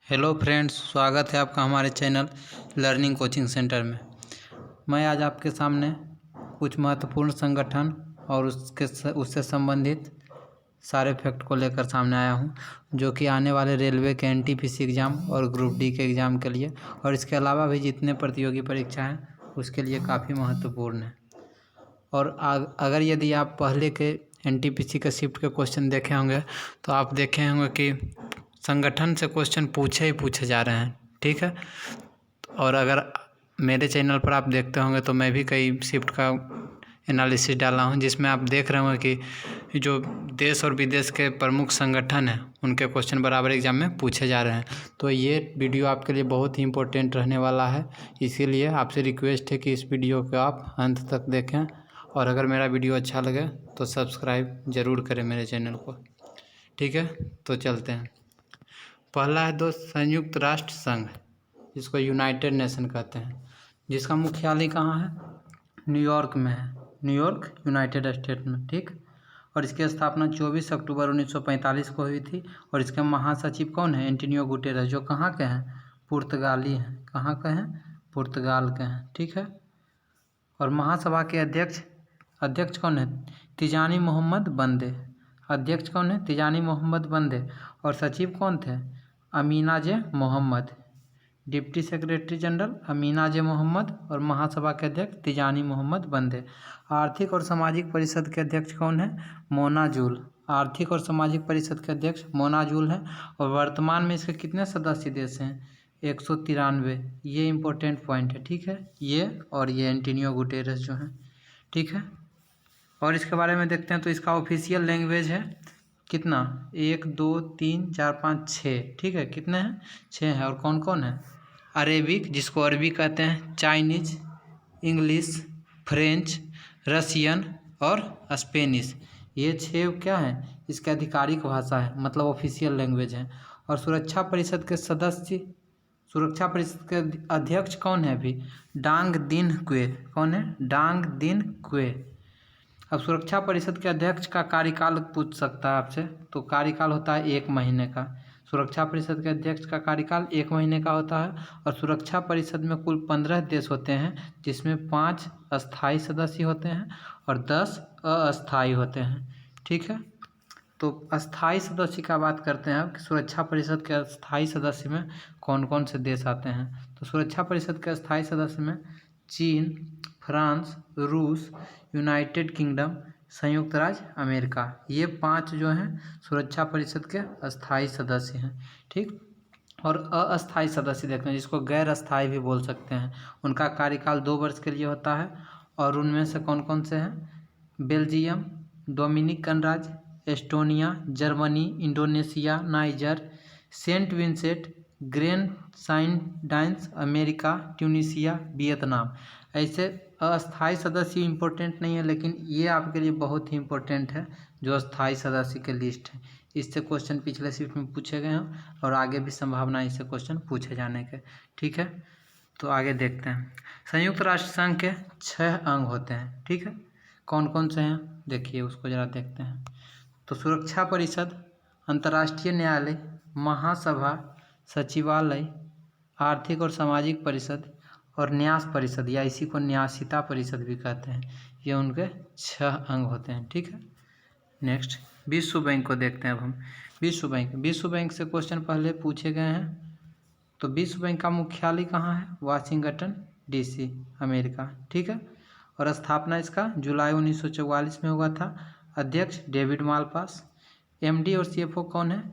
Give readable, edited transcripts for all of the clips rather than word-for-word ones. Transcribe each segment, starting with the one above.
Hello friends, स्वागत है आपका हमारे चैनल लर्निंग कोचिंग सेंटर में। मैं आज आपके सामने कुछ महत्वपूर्ण संगठन और उससे संबंधित सारे फैक्ट को लेकर सामने आया हूं, जो कि आने वाले रेलवे के एनटीपीसी एग्ज़ाम और ग्रुप डी के एग्ज़ाम के लिए और इसके अलावा भी जितने प्रतियोगी परीक्षा हैं उसके लिए काफ़ी महत्वपूर्ण है। और अगर यदि आप पहले के एनटीपीसी के शिफ्ट के क्वेश्चन देखे होंगे तो आप देखे होंगे कि संगठन से क्वेश्चन पूछे ही पूछे जा रहे हैं, ठीक है। और अगर मेरे चैनल पर आप देखते होंगे तो मैं भी कई शिफ्ट का एनालिसिस डाला हूं, जिसमें आप देख रहे होंगे कि जो देश और विदेश के प्रमुख संगठन हैं उनके क्वेश्चन बराबर एग्जाम में पूछे जा रहे हैं। तो ये वीडियो आपके लिए बहुत ही इम्पोर्टेंट रहने वाला है, इसीलिए आपसे रिक्वेस्ट है कि इस वीडियो को आप अंत तक देखें और अगर मेरा वीडियो अच्छा लगे तो सब्सक्राइब ज़रूर करें मेरे चैनल को, ठीक है। तो चलते हैं। पहला है दोस्त संयुक्त राष्ट्र संघ, जिसको यूनाइटेड नेशन कहते हैं, जिसका मुख्यालय कहाँ है? न्यूयॉर्क में है। न्यूयॉर्क यूनाइटेड स्टेट में, ठीक। और इसकी स्थापना 24 अक्टूबर 1945 को हुई थी। और इसके महासचिव कौन है? एंटोनियो गुटेरेस, जो कहाँ के हैं? पुर्तगाली हैं। कहाँ के हैं? पुर्तगाल के हैं, ठीक है। और महासभा के अध्यक्ष कौन है? तिजानी मोहम्मद बंदे। अध्यक्ष कौन है? तिजानी मोहम्मद बंदे। और सचिव कौन थे? Amina J Mohammed. Deputy secretary general Amina J Mohammed और महासभा के अध्यक्ष तिजानी मोहम्मद बंदे। आर्थिक और सामाजिक परिषद के अध्यक्ष कौन है? मोना जूल। आर्थिक और सामाजिक परिषद के अध्यक्ष मोना जूल हैं। और वर्तमान में इसके कितने सदस्य देश हैं? 193। ये इम्पोर्टेंट पॉइंट है, ठीक है। ये और ये एंटोनियो गुटेरेस जो हैं, ठीक है। और इसके बारे में देखते हैं तो इसका ऑफिशियल लैंग्वेज है कितना? 1 2 3 4 5 6, ठीक है। कितने हैं? 6 हैं। और कौन कौन है? अरेबिक, जिसको अरबी कहते हैं, चाइनीज, इंग्लिश, फ्रेंच, रसियन और स्पेनिश। ये 6 क्या हैं? इसके आधिकारिक भाषा है, मतलब ऑफिशियल लैंग्वेज है। और सुरक्षा परिषद के अध्यक्ष कौन है अभी? डांग दिन क्वे। कौन है? डांग दिन क्वे। अब सुरक्षा परिषद के अध्यक्ष का कार्यकाल पूछ सकता है आपसे, तो कार्यकाल होता है 1 महीने का। सुरक्षा परिषद के अध्यक्ष का कार्यकाल 1 महीने का होता है। और सुरक्षा परिषद में कुल 15 देश होते हैं, जिसमें 5 अस्थायी सदस्य होते हैं और 10 अस्थायी होते हैं, ठीक है। तो अस्थायी सदस्य का बात करते हैं कि सुरक्षा परिषद के अस्थायी सदस्य में कौन कौन से देश आते हैं। तो सुरक्षा परिषद के अस्थायी सदस्य में चीन, फ्रांस, रूस, यूनाइटेड किंगडम, संयुक्त राज्य अमेरिका, ये 5 जो हैं सुरक्षा परिषद के अस्थायी सदस्य हैं, ठीक। और अस्थायी सदस्य देखते हैं, जिसको गैर अस्थायी भी बोल सकते हैं। उनका कार्यकाल 2 वर्ष के लिए होता है। और उनमें से कौन कौन से हैं? बेल्जियम, डोमिनिकन राज्य, Estonia, Germany, Indonesia, Niger, Saint Vincent, Grenadines, America, Tunisia, Vietnam. ऐसे अस्थायी सदस्य इम्पोर्टेंट नहीं है, लेकिन ये आपके लिए बहुत ही इम्पोर्टेंट है, जो अस्थायी सदस्य के लिस्ट है। इससे क्वेश्चन पिछले शिफ्ट में पूछे गए हैं और आगे भी संभावना इससे क्वेश्चन पूछे जाने के, ठीक है। तो आगे देखते हैं। संयुक्त राष्ट्र संघ के 6 अंग होते हैं, ठीक है। कौन कौन से हैं देखिए, उसको ज़रा देखते हैं। तो सुरक्षा परिषद, अंतर्राष्ट्रीय न्यायालय, महासभा, सचिवालय, आर्थिक और सामाजिक परिषद और न्यास परिषद, या इसी को न्यासिता परिषद भी कहते हैं। ये उनके 6 अंग होते हैं, ठीक है। नेक्स्ट विश्व बैंक को देखते हैं अब हम। विश्व बैंक से क्वेश्चन पहले पूछे गए हैं। तो विश्व बैंक का मुख्यालय कहाँ है? वाशिंगटन DC, अमेरिका, ठीक है। और स्थापना इसका जुलाई 1944 में हुआ था। अध्यक्ष डेविड मालपास। MD और CFO कौन है?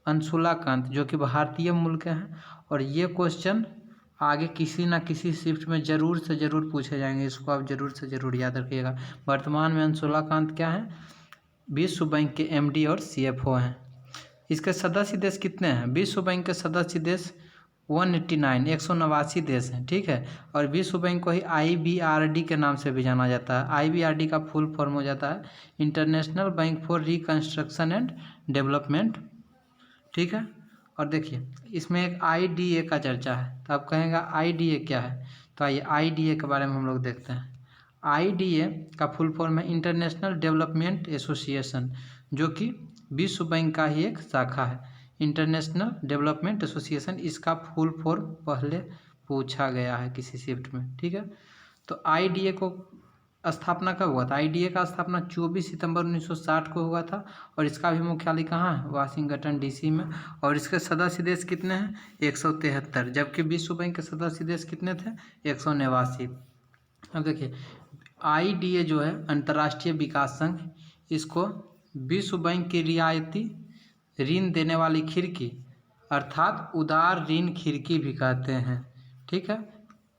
अंशुला कांत, जो कि भारतीय मूल के हैं। और ये क्वेश्चन आगे किसी ना किसी शिफ्ट में ज़रूर से ज़रूर पूछे जाएंगे, इसको आप ज़रूर से ज़रूर याद रखिएगा। वर्तमान में अंशुला कांत क्या है? विश्व बैंक के MD और CFO हैं। इसके सदस्य देश कितने हैं? विश्व बैंक के सदस्य देश 189 देश हैं, ठीक है। और विश्व बैंक को ही IBRD के नाम से भी जाना जाता है। IBRD का फुल फॉर्म हो जाता है international bank for reconstruction and development, ठीक है। और देखिए इसमें एक IDA का चर्चा है, तो आप कहेंगे IDA क्या है? तो आइए IDA के बारे में हम लोग देखते हैं। IDA का फुल फॉर्म है इंटरनेशनल डेवलपमेंट एसोसिएशन, जो कि विश्व बैंक का ही एक शाखा है। इंटरनेशनल डेवलपमेंट एसोसिएशन, इसका फुल फॉर्म पहले पूछा गया है किसी शिफ्ट में, ठीक है। तो आईडीए को स्थापना कब हुआ था? आईडीए का स्थापना 24 सितंबर 1960 को हुआ था और इसका भी मुख्यालय कहाँ है? वाशिंगटन डीसी में। और इसके सदस्य देश कितने हैं? 173, जबकि विश्व बैंक के सदस्य देश कितने थे? 189। अब देखिए आईडीए जो है अंतर्राष्ट्रीय विकास संघ, इसको विश्व बैंक की रियायती ऋण देने वाली खिड़की अर्थात उदार ऋण खिड़की भी कहते हैं, ठीक है।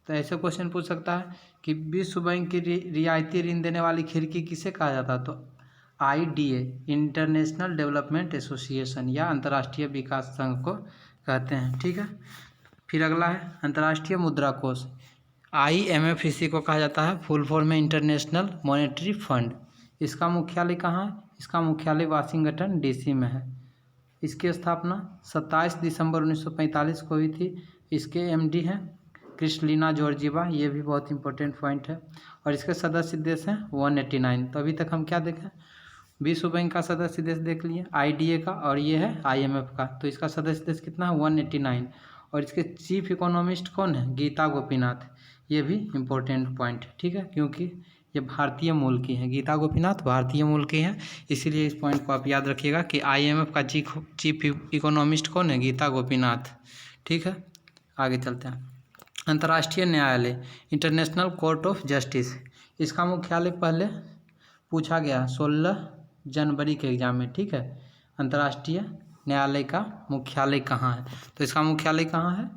तो ऐसे क्वेश्चन पूछ सकता है कि विश्व बैंक की रियायती ऋण देने वाली खिड़की किसे कहा जाता है? तो आईडीए, इंटरनेशनल डेवलपमेंट एसोसिएशन या अंतर्राष्ट्रीय विकास संघ को कहते हैं, ठीक है। फिर अगला है अंतर्राष्ट्रीय मुद्रा कोष, IMF इसी को कहा जाता है, फुल फॉर्म में इंटरनेशनल मॉनेटरी फंड। इसका मुख्यालय कहाँ है? इसका मुख्यालय वाशिंगटन डीसी में है। इसकी स्थापना 27 दिसंबर 1945 को हुई थी। इसके एमडी हैं क्रिस्टलिना जॉर्जिवा, ये भी बहुत इंपॉर्टेंट पॉइंट है। और इसके सदस्य देश हैं 189। तो अभी तक हम क्या देखें? विश्व बैंक का सदस्य देश देख लिए, आईडीए का, और ये है IMF का। तो इसका सदस्य देश कितना है? 189। और इसके चीफ इकोनॉमिस्ट कौन है? गीता गोपीनाथ। ये भी इम्पोर्टेंट पॉइंट, ठीक है, क्योंकि ये भारतीय मूल की हैं। गीता गोपीनाथ भारतीय मूल की हैं, इसीलिए इस पॉइंट को आप याद रखिएगा कि IMF का चीफ इकोनॉमिस्ट कौन है? गीता गोपीनाथ, ठीक है। आगे चलते हैं। अंतर्राष्ट्रीय न्यायालय, इंटरनेशनल कोर्ट ऑफ जस्टिस, इसका मुख्यालय पहले पूछा गया 16 जनवरी के एग्जाम में, ठीक है। अंतर्राष्ट्रीय न्यायालय का मुख्यालय कहाँ है? तो इसका मुख्यालय कहाँ है?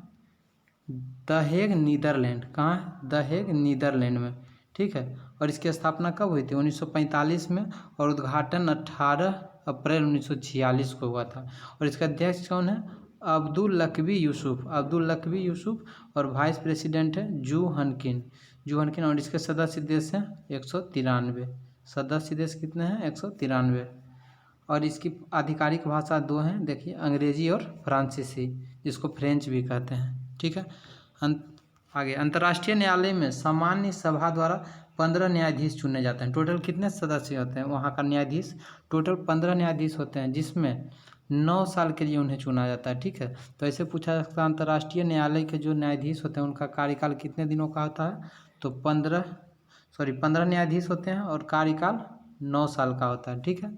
The Hague, Netherlands. कहाँ है? द हेग, नीदरलैंड में, ठीक है। और इसकी स्थापना कब हुई थी? 1945 में, और उद्घाटन 18 अप्रैल 1946 को हुआ था। और इसका अध्यक्ष कौन है? अब्दुल लकवी यूसुफ, अब्दुल लकवी यूसुफ। और वाइस प्रेसिडेंट है जू हनकिन, जू हनकिन। और इसके सदस्य देश हैं 193। सदस्य देश कितने हैं? 193। और इसकी आधिकारिक भाषा दो हैं, देखिए, अंग्रेजी और फ्रांसीसी, जिसको फ्रेंच भी कहते हैं, ठीक है। आगे, अंतर्राष्ट्रीय न्यायालय में सामान्य सभा द्वारा 15 न्यायाधीश चुने जाते हैं। टोटल कितने सदस्य होते हैं वहाँ का न्यायाधीश? टोटल 15 न्यायाधीश होते हैं, जिसमें 9 साल के लिए उन्हें चुना जाता है, ठीक है। तो ऐसे पूछा जा सकता है अंतर्राष्ट्रीय न्यायालय के जो न्यायाधीश होते हैं उनका कार्यकाल कितने दिनों का होता है? तो 15 न्यायाधीश होते हैं और कार्यकाल 9 साल का होता है, ठीक है।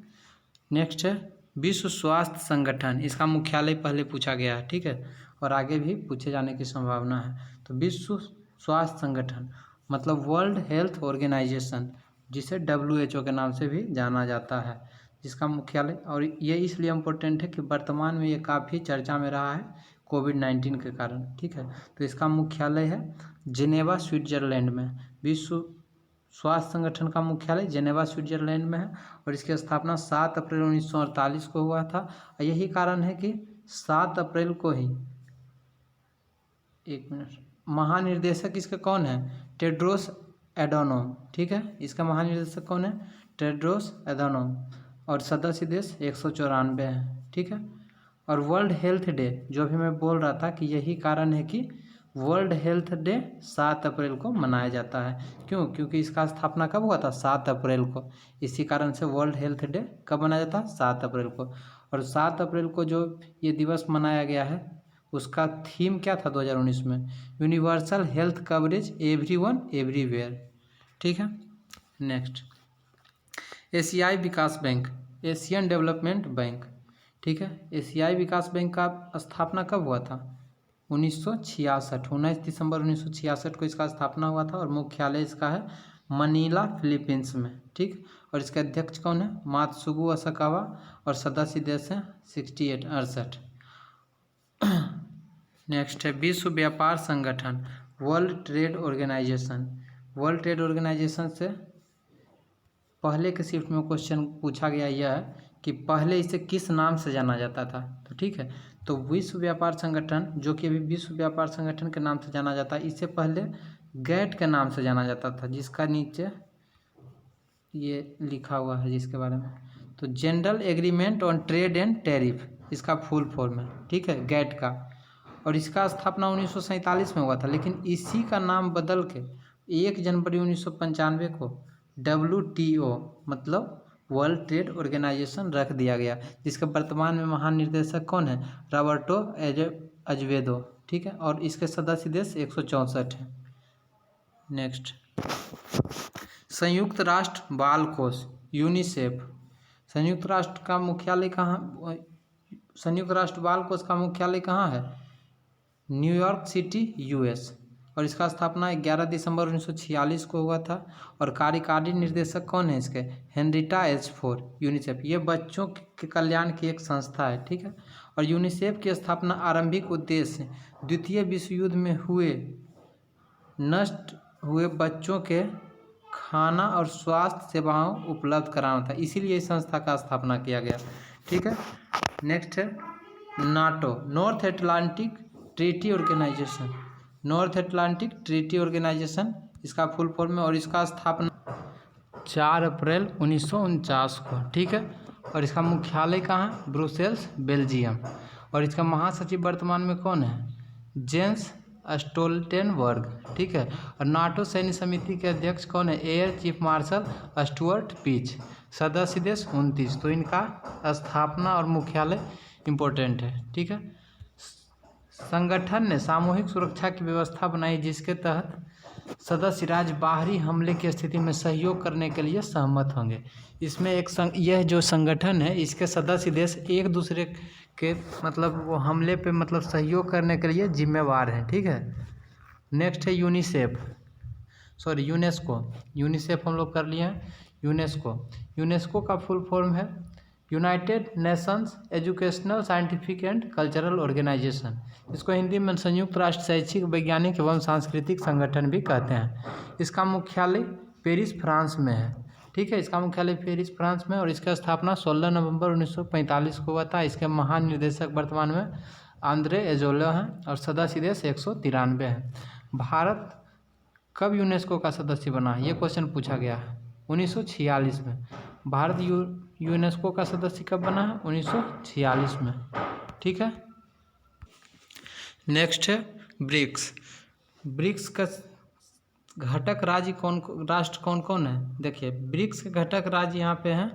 नेक्स्ट है विश्व स्वास्थ्य संगठन, इसका मुख्यालय पहले पूछा गया है, ठीक है, और आगे भी पूछे जाने की संभावना है। तो विश्व स्वास्थ्य संगठन मतलब वर्ल्ड हेल्थ ऑर्गेनाइजेशन, जिसे WHO के नाम से भी जाना जाता है, जिसका मुख्यालय, और ये इसलिए इम्पोर्टेंट है कि वर्तमान में ये काफ़ी चर्चा में रहा है कोविड-19 के कारण, ठीक है। तो इसका मुख्यालय है जिनेवा, स्विट्जरलैंड में। विश्व स्वास्थ्य संगठन का मुख्यालय जिनेवा, स्विट्जरलैंड में है। और इसकी स्थापना 7 अप्रैल 1948 को हुआ था। यही कारण है कि 7 अप्रैल को ही, एक मिनट, महानिर्देशक इसके कौन है? टेड्रोस एडोनोम, ठीक है। इसका महानिर्देशक कौन है? टेड्रोस एडोनोम। और सदस्य देश 194 है, ठीक है। और वर्ल्ड हेल्थ डे, जो भी मैं बोल रहा था कि यही कारण है कि वर्ल्ड हेल्थ डे 7 अप्रैल को मनाया जाता है। क्यों? क्योंकि इसका स्थापना कब हुआ था? 7 अप्रैल को। इसी कारण से वर्ल्ड हेल्थ डे कब मनाया जाता है? 7 अप्रैल को। और 7 अप्रैल को जो ये दिवस मनाया गया है, उसका थीम क्या था 2019 में? Universal health coverage everyone everywhere, ठीक है। नेक्स्ट, एशियाई विकास बैंक, एशियन डेवलपमेंट बैंक, ठीक है। एशियाई विकास बैंक का स्थापना कब हुआ था? 1966, 19 दिसंबर 1966 को इसका स्थापना हुआ था। और मुख्यालय इसका है मनीला, फिलीपींस में, ठीक। और इसके अध्यक्ष कौन है? मात्सुगु असाकावा। और सदस्य देश हैं 68। नेक्स्ट है विश्व व्यापार संगठन, world trade organisation. World trade organisation से पहले के शिफ्ट में क्वेश्चन पूछा गया यह है कि पहले इसे किस नाम से जाना जाता था? तो ठीक है, तो विश्व व्यापार संगठन, जो कि अभी विश्व व्यापार संगठन के नाम से जाना जाता है, इससे पहले गैट के नाम से जाना जाता था, जिसका नीचे ये लिखा हुआ है जिसके बारे में। तो general agreement on trade and tariff इसका फुल फॉर्म है, ठीक है, गैट का। और इसका स्थापना 1947 में हुआ था, लेकिन इसी का नाम बदल के 1 जनवरी 1995 को WTO मतलब वर्ल्ड ट्रेड ऑर्गेनाइजेशन रख दिया गया, जिसके वर्तमान में महानिर्देशक कौन है? Roberto Azavedo. ठीक है, और इसके सदस्य देश 164 हैं। नेक्स्ट, संयुक्त राष्ट्र बाल कोष यूनिसेफ। संयुक्त राष्ट्र का मुख्यालय कहाँ संयुक्त राष्ट्र बाल कोष का मुख्यालय कहाँ है? New York city, US. और इसका स्थापना 11 दिसंबर 1946 को हुआ था। और कार्यकारी निर्देशक कौन है इसके? Henrietta H four. यूनिसेफ ये बच्चों के कल्याण की एक संस्था है। ठीक है, और यूनिसेफ की स्थापना आरंभिक उद्देश्य द्वितीय विश्व युद्ध में नष्ट हुए बच्चों के खाना और स्वास्थ्य सेवाओं उपलब्ध कराना था, इसीलिए इस संस्था का स्थापना किया गया। ठीक है, नेक्स्ट है NATO, North Atlantic treaty organisation. North Atlantic treaty organisation इसका फुल फॉर्म है, और इसका स्थापना 4 अप्रैल 1949 को। ठीक है, और इसका मुख्यालय कहाँ है? Brussels, Belgium. और इसका महासचिव वर्तमान में कौन है? Jens Stoltenberg. ठीक है, और नाटो सैन्य समिति के अध्यक्ष कौन है? Air chief marshal Stuart Peach. सदस्य देश 29। तो इनका स्थापना और मुख्यालय इम्पोर्टेंट है। ठीक है, संगठन ने सामूहिक सुरक्षा की व्यवस्था बनाई, जिसके तहत सदस्य राज्य बाहरी हमले की स्थिति में सहयोग करने के लिए सहमत होंगे। इसमें यह जो संगठन है, इसके सदस्य देश एक दूसरे के मतलब वो हमले पे मतलब सहयोग करने के लिए जिम्मेवार हैं। ठीक है, नेक्स्ट है यूनेस्को। यूनिसेफ हम लोग कर लिए हैं। यूनेस्को का फुल फॉर्म है United Nations educational, scientific and cultural organisation. इसको हिंदी में संयुक्त राष्ट्र शैक्षिक, वैज्ञानिक एवं सांस्कृतिक संगठन भी कहते हैं। इसका मुख्यालय पेरिस, फ्रांस में है। ठीक है, इसका मुख्यालय पेरिस, फ्रांस में, और इसका स्थापना 16 नवंबर 1945 को हुआ था। इसके महानिर्देशक वर्तमान में आंद्रे एजोला हैं, और सदस्य देश 193 हैं। भारत कब यूनेस्को का सदस्य बना? ये क्वेश्चन पूछा गया है 1946 में। भारत यूनेस्को का सदस्य कब बना है? 1946 में। ठीक है, नेक्स्ट है ब्रिक्स। ब्रिक्स का घटक राष्ट्र कौन कौन है? देखिए, ब्रिक्स के घटक राज्य यहाँ पे हैं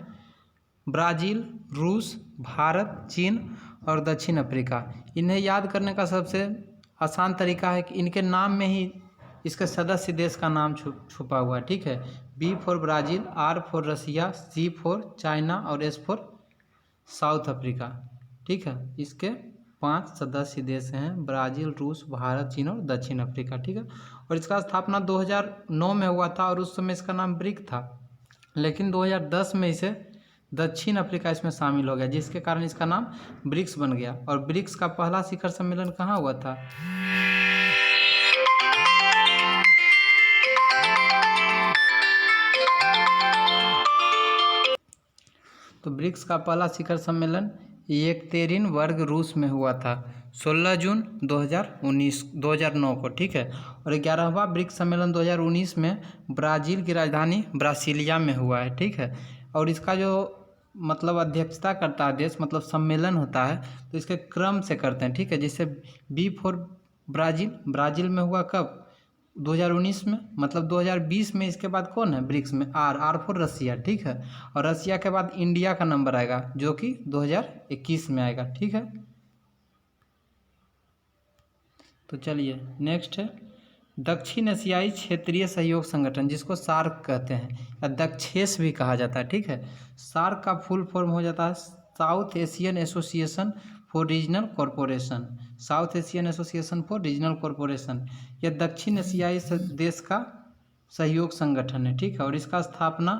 ब्राज़ील, रूस, भारत, चीन और दक्षिण अफ्रीका। इन्हें याद करने का सबसे आसान तरीका है कि इनके नाम में ही इसके सदस्य देश का नाम छुपा हुआ है। ठीक है, B for Brazil, R for Russia, C for China और S फॉर साउथ अफ्रीका। ठीक है, इसके 5 सदस्य देश हैं ब्राज़ील, रूस, भारत, चीन और दक्षिण अफ्रीका। ठीक है, और इसका स्थापना 2009 में हुआ था, और उस समय इसका नाम ब्रिक था, लेकिन 2010 में इसे दक्षिण अफ्रीका इसमें शामिल हो गया, जिसके कारण इसका नाम ब्रिक्स बन गया। और ब्रिक्स का पहला शिखर सम्मेलन कहाँ हुआ था? तो ब्रिक्स का पहला शिखर सम्मेलन येकतेरिनबर्ग, रूस में हुआ था 16 जून 2009 को। ठीक है, और 11वां ब्रिक्स सम्मेलन 2019 में ब्राज़ील की राजधानी ब्रासिलिया में हुआ है। ठीक है, और इसका जो मतलब अध्यक्षता करता है देश, मतलब सम्मेलन होता है, तो इसके क्रम से करते हैं। ठीक है, जैसे B फॉर ब्राज़ील में हुआ कब? 2019 में, मतलब 2020 में। इसके बाद कौन है ब्रिक्स में? R फॉर रसिया। ठीक है, और रसिया के बाद इंडिया का नंबर आएगा, जो कि 2021 में आएगा। ठीक है, तो चलिए नेक्स्ट है दक्षिण एशियाई क्षेत्रीय सहयोग संगठन, जिसको सार्क कहते हैं या दक्षेस भी कहा जाता है। ठीक है, सार्क का फुल फॉर्म हो जाता है south Asian association for regional corporation. South Asian association for regional corporation, यह दक्षिण एशियाई देश का सहयोग संगठन है। ठीक है, और इसका स्थापना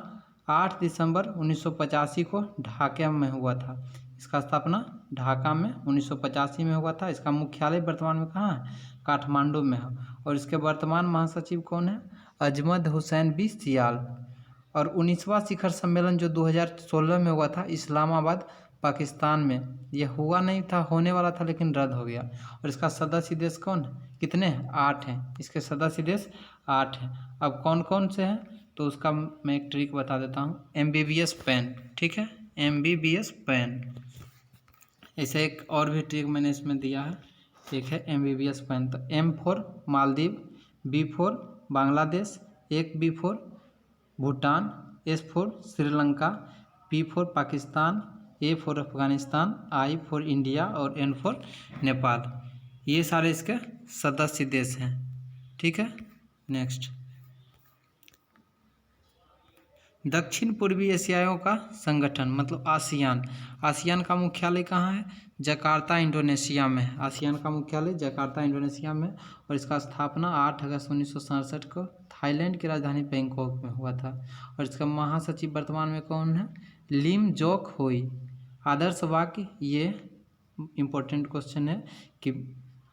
8 दिसंबर 1985 को ढाका में हुआ था। इसका स्थापना ढाका में 1985 में हुआ था। इसका मुख्यालय वर्तमान में कहाँ है? काठमांडू में है। और इसके वर्तमान महासचिव कौन है? अजमद हुसैन बी सियाल। और 19वां शिखर सम्मेलन जो 2016 में हुआ था इस्लामाबाद, पाकिस्तान में, यह हुआ नहीं था, होने वाला था लेकिन रद्द हो गया। और इसका सदस्य देश कौन है? कितने हैं? 8 हैं। इसके सदस्य देश 8 हैं। अब कौन कौन से हैं तो उसका मैं एक ट्रिक बता देता हूँ। MBBS pen. ठीक है, MBBS पेन। ऐसे एक और भी ट्रिक मैंने इसमें दिया है, एक है MBBS पेन। तो M for Maldives, B for Bangladesh, एक B for Bhutan, S for Sri Lanka, P for Pakistan, A for Afghanistan, I for India और N फॉर नेपाल। ये सारे इसके सदस्य देश हैं। ठीक है, नेक्स्ट, दक्षिण पूर्वी एशियाओं का संगठन मतलब आसियान। आसियान का मुख्यालय कहाँ है? जकार्ता इंडोनेशिया में। आसियान का मुख्यालय जकार्ता इंडोनेशिया में और इसका स्थापना 8 अगस्त 1967 को थाईलैंड की राजधानी बैंकॉक में हुआ था। और इसका महासचिव वर्तमान में कौन है? लिम जोक होई। आदर्श वाक्य, ये इम्पोर्टेंट क्वेश्चन है कि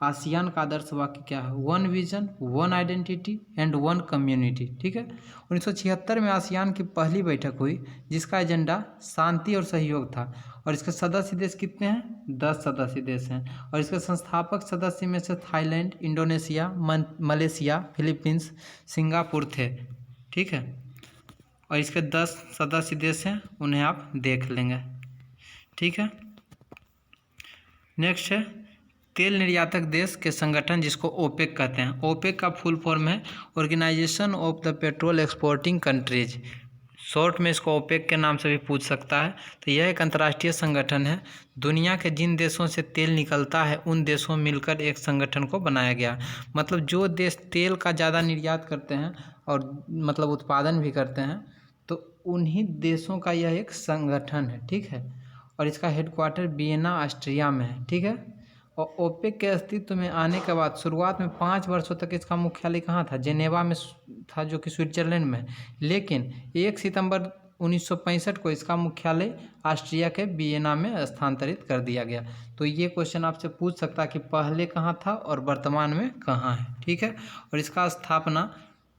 आसियान का आदर्श वाक्य क्या है? One vision, one identity and one community. ठीक है, 1976 में आसियान की पहली बैठक हुई जिसका एजेंडा शांति और सहयोग था। और इसके सदस्य देश कितने हैं? 10 सदस्य देश हैं। और इसके संस्थापक सदस्य में से Thailand, Indonesia, Malaysia, Philippines, Singapore थे। ठीक है, और इसके 10 सदस्य देश हैं, उन्हें आप देख लेंगे। ठीक है, नेक्स्ट है तेल निर्यातक देश के संगठन जिसको ओपेक कहते हैं। ओपेक का फुल फॉर्म है organisation of the petrol exporting countries. Short में इसको ओपेक के नाम से भी पूछ सकता है। तो यह एक अंतर्राष्ट्रीय संगठन है। दुनिया के जिन देशों से तेल निकलता है उन देशों मिलकर एक संगठन को बनाया गया। मतलब जो देश तेल का ज़्यादा निर्यात करते हैं और मतलब उत्पादन भी करते हैं तो उन्हीं देशों का यह एक संगठन है। ठीक है, और इसका हेडक्वार्टर वियना ऑस्ट्रिया में है। ठीक है, और ओपेक के अस्तित्व में आने के बाद शुरुआत में 5 वर्षों तक इसका मुख्यालय कहाँ था? जेनेवा में था, जो कि स्विट्जरलैंड में। लेकिन 1 सितंबर 1965 को इसका मुख्यालय ऑस्ट्रिया के वियना में स्थानांतरित कर दिया गया। तो ये क्वेश्चन आपसे पूछ सकता है कि पहले कहाँ था और वर्तमान में कहाँ है। ठीक है, और इसका स्थापना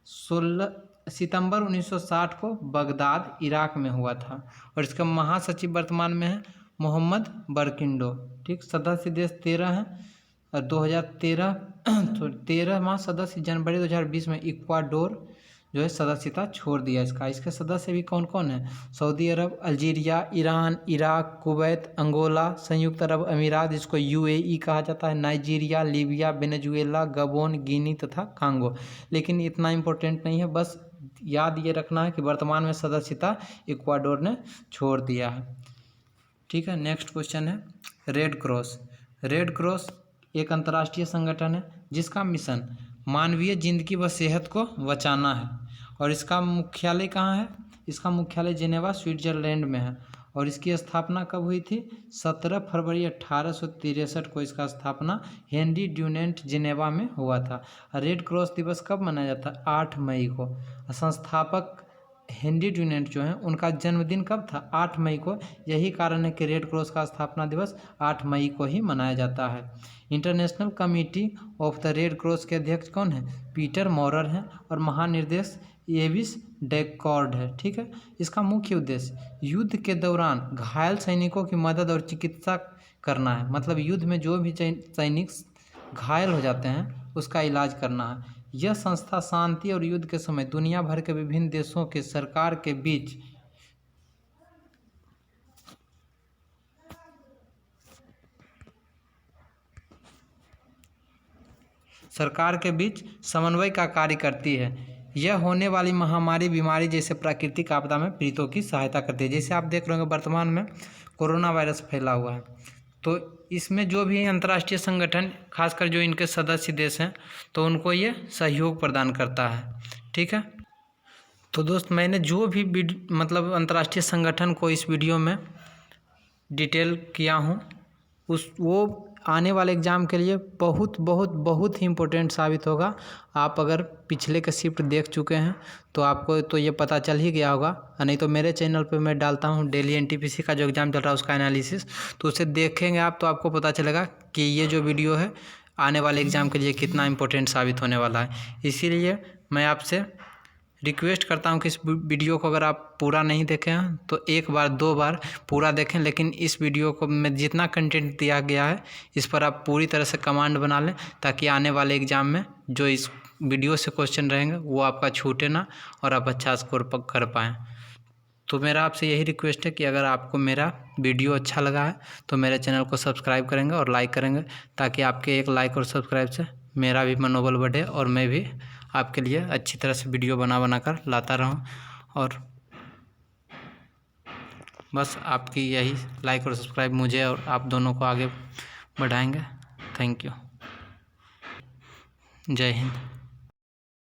16 सितंबर 1960 को बगदाद, इराक में हुआ था। और इसका महासचिव वर्तमान में है मोहम्मद बरकिंडो। ठीक, सदस्य देश 13 हैं और 2013 तो 13वां सदस्य जनवरी 2020 में इक्वाडोर जो है सदस्यता छोड़ दिया इसका। इसके सदस्य भी कौन कौन है? सऊदी अरब, Algeria, Iran, Iraq, Kuwait, Angola, संयुक्त अरब अमीरात जिसको UAE कहा जाता है, Nigeria, Libya, Venezuela, Gabon, Guinea तथा कांगो। लेकिन इतना इम्पोर्टेंट नहीं है, बस याद ये रखना है कि वर्तमान में सदस्यता इक्वाडोर ने छोड़ दिया है। ठीक है, नेक्स्ट क्वेश्चन है रेड क्रॉस। रेड क्रॉस एक अंतर्राष्ट्रीय संगठन है जिसका मिशन मानवीय जिंदगी व सेहत को बचाना है। और इसका मुख्यालय कहाँ है? इसका मुख्यालय जेनेवा, स्विट्जरलैंड में है। और इसकी स्थापना कब हुई थी? 17 फरवरी 1863 को इसका स्थापना हेनरी ड्यूनेंट जेनेवा में हुआ था। रेड क्रॉस दिवस कब मनाया जाता है? 8 मई को। संस्थापक हेनरी ड्यूनेंट जो हैं उनका जन्मदिन कब था? 8 मई को। यही कारण है कि रेड क्रॉस का स्थापना दिवस 8 मई को ही मनाया जाता है। International committee of the red cross के अध्यक्ष कौन है? पीटर मॉरर हैं और महानिर्देशक एविस डेकॉर्ड है। ठीक है, इसका मुख्य उद्देश्य युद्ध के दौरान घायल सैनिकों की मदद और चिकित्सा करना है। मतलब युद्ध में जो भी सैनिक घायल हो जाते हैं उसका इलाज करना है। यह संस्था शांति और युद्ध के समय दुनिया भर के विभिन्न देशों के सरकार के बीच समन्वय का कार्य करती है। यह होने वाली महामारी, बीमारी जैसे प्राकृतिक आपदा में पीड़ितों की सहायता करती है। जैसे आप देख रहे होंगे वर्तमान में कोरोना वायरस फैला हुआ है, तो इसमें जो भी अंतर्राष्ट्रीय संगठन खासकर जो इनके सदस्य देश हैं तो उनको ये सहयोग प्रदान करता है। ठीक है, तो दोस्त मैंने जो भी मतलब अंतर्राष्ट्रीय संगठन को इस वीडियो में डिटेल किया हूँ वो आने वाले एग्ज़ाम के लिए बहुत बहुत बहुत ही इम्पोर्टेंट साबित होगा। आप अगर पिछले के शिफ्ट देख चुके हैं तो आपको तो ये पता चल ही गया होगा, नहीं तो मेरे चैनल पे मैं डालता हूँ डेली NTPC का जो एग्ज़ाम चल रहा है उसका एनालिसिस, तो उसे देखेंगे आप तो आपको पता चलेगा कि ये जो वीडियो है आने वाले एग्ज़ाम के लिए कितना इम्पोर्टेंट साबित होने वाला है। इसीलिए मैं आपसे रिक्वेस्ट करता हूं कि इस वीडियो को अगर आप पूरा नहीं देखे हैं तो 1 बार 2 बार पूरा देखें, लेकिन इस वीडियो को में जितना कंटेंट दिया गया है इस पर आप पूरी तरह से कमांड बना लें ताकि आने वाले एग्ज़ाम में जो इस वीडियो से क्वेश्चन रहेंगे वो आपका छूटे ना और आप अच्छा स्कोर कर पाएँ। तो मेरा आपसे यही रिक्वेस्ट है कि अगर आपको मेरा वीडियो अच्छा लगा है तो मेरे चैनल को सब्सक्राइब करेंगे और लाइक करेंगे, ताकि आपके एक लाइक और सब्सक्राइब से मेरा भी मनोबल बढ़े और मैं भी आपके लिए अच्छी तरह से वीडियो बना कर लाता रहूं। और बस आपकी यही लाइक और सब्सक्राइब मुझे और आप दोनों को आगे बढ़ाएंगे। Thank you. जय हिंद।